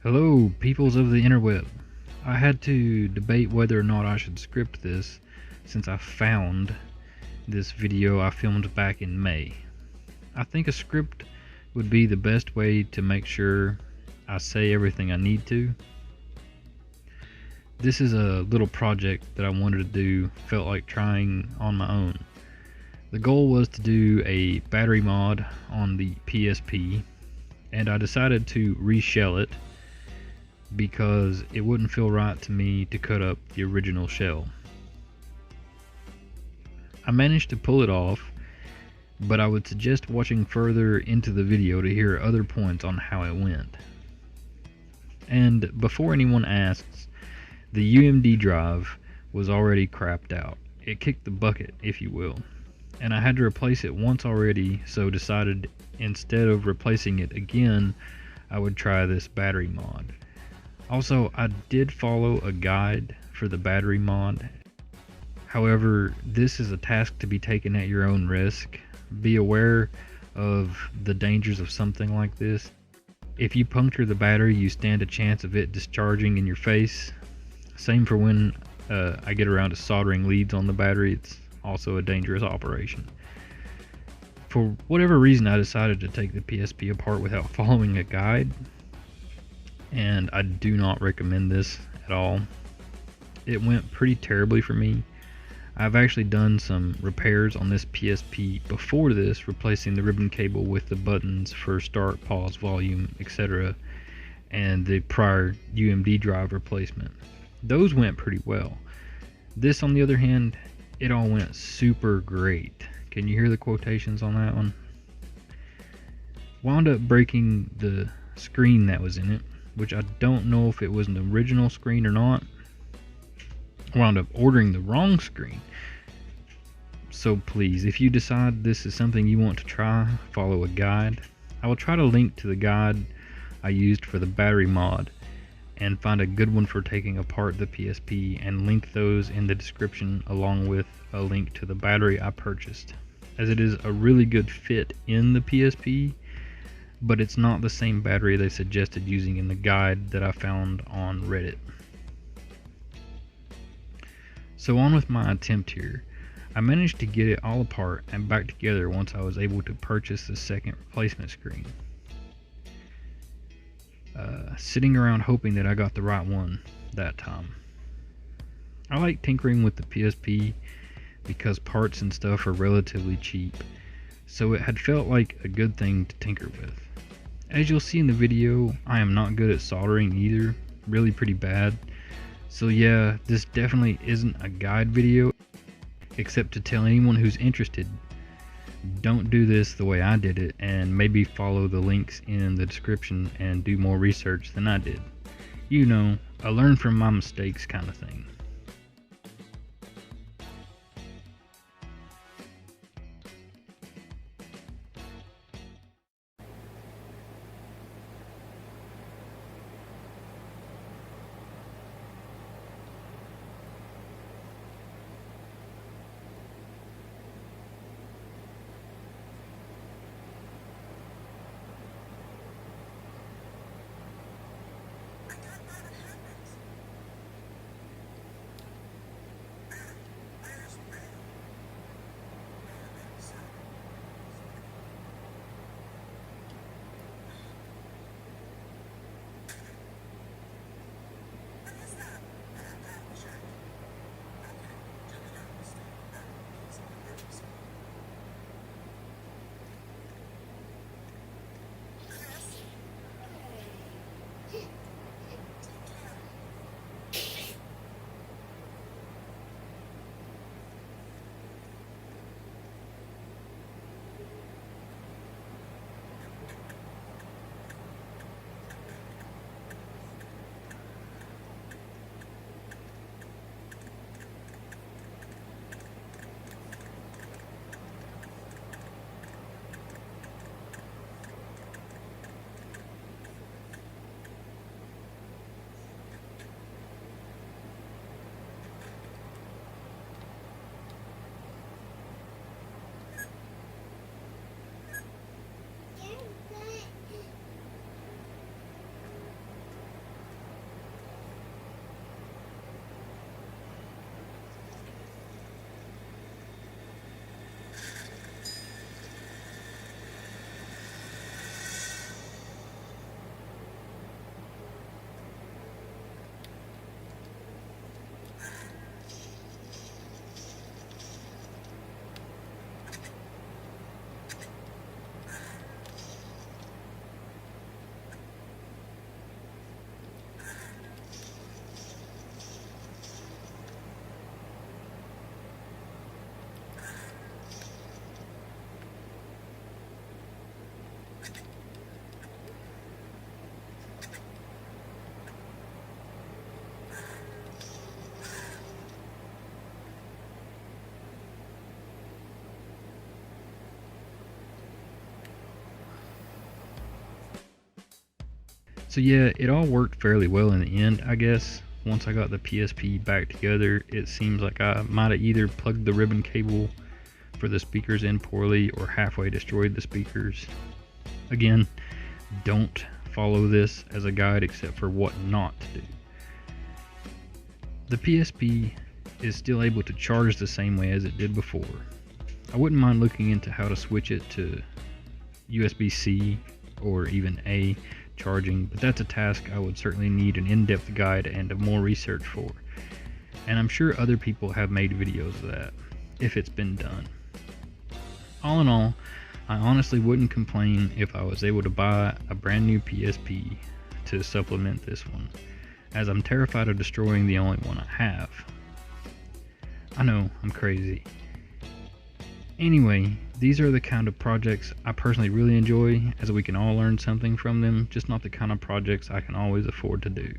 Hello, peoples of the interweb. I had to debate whether or not I should script this since I found this video I filmed back in May. I think a script would be the best way to make sure I say everything I need to. This is a little project that I wanted to do, felt like trying on my own. The goal was to do a battery mod on the PSP, and I decided to reshell it because it wouldn't feel right to me to cut up the original shell. I managed to pull it off, but I would suggest watching further into the video to hear other points on how it went. And before anyone asks, the UMD drive was already crapped out. It kicked the bucket, if you will. And I had to replace it once already, so decided instead of replacing it again, I would try this battery mod. Also, I did follow a guide for the battery mod. However, this is a task to be taken at your own risk. Be aware of the dangers of something like this. If you puncture the battery, you stand a chance of it discharging in your face. Same for when I get around to soldering leads on the battery. It's also a dangerous operation. For whatever reason, I decided to take the PSP apart without following a guide, and I do not recommend this at all. It went pretty terribly for me. I've actually done some repairs on this PSP before this, replacing the ribbon cable with the buttons for start, pause, volume, etc., and the prior UMD drive replacement. Those went pretty well. This, on the other hand, it all went super great. Can you hear the quotations on that one? Wound up breaking the screen that was in it, which I don't know if it was an original screen or not. Wound up ordering the wrong screen. So please, if you decide this is something you want to try, follow a guide. I will try to link to the guide I used for the battery mod and find a good one for taking apart the PSP and link those in the description along with a link to the battery I purchased, as it is a really good fit in the PSP, but it's not the same battery they suggested using in the guide that I found on Reddit. So on with my attempt here. I managed to get it all apart and back together once I was able to purchase the second replacement screen. Sitting around hoping that I got the right one that time. I like tinkering with the PSP because parts and stuff are relatively cheap, so it had felt like a good thing to tinker with. As you'll see in the video, I am not good at soldering either, really pretty bad. So yeah, this definitely isn't a guide video, except to tell anyone who's interested, don't do this the way I did it, and maybe follow the links in the description and do more research than I did. You know, a learn from my mistakes kind of thing. So yeah, it all worked fairly well in the end, I guess. Once I got the PSP back together, it seems like I might have either plugged the ribbon cable for the speakers in poorly or halfway destroyed the speakers. Again, don't follow this as a guide except for what not to do. The PSP is still able to charge the same way as it did before. I wouldn't mind looking into how to switch it to USB-C or even A charging, but that's a task I would certainly need an in-depth guide and more research for. And I'm sure other people have made videos of that, if it's been done. All in all, I honestly wouldn't complain if I was able to buy a brand new PSP to supplement this one, as I'm terrified of destroying the only one I have. I know, I'm crazy. Anyway, these are the kind of projects I personally really enjoy, as we can all learn something from them, just not the kind of projects I can always afford to do.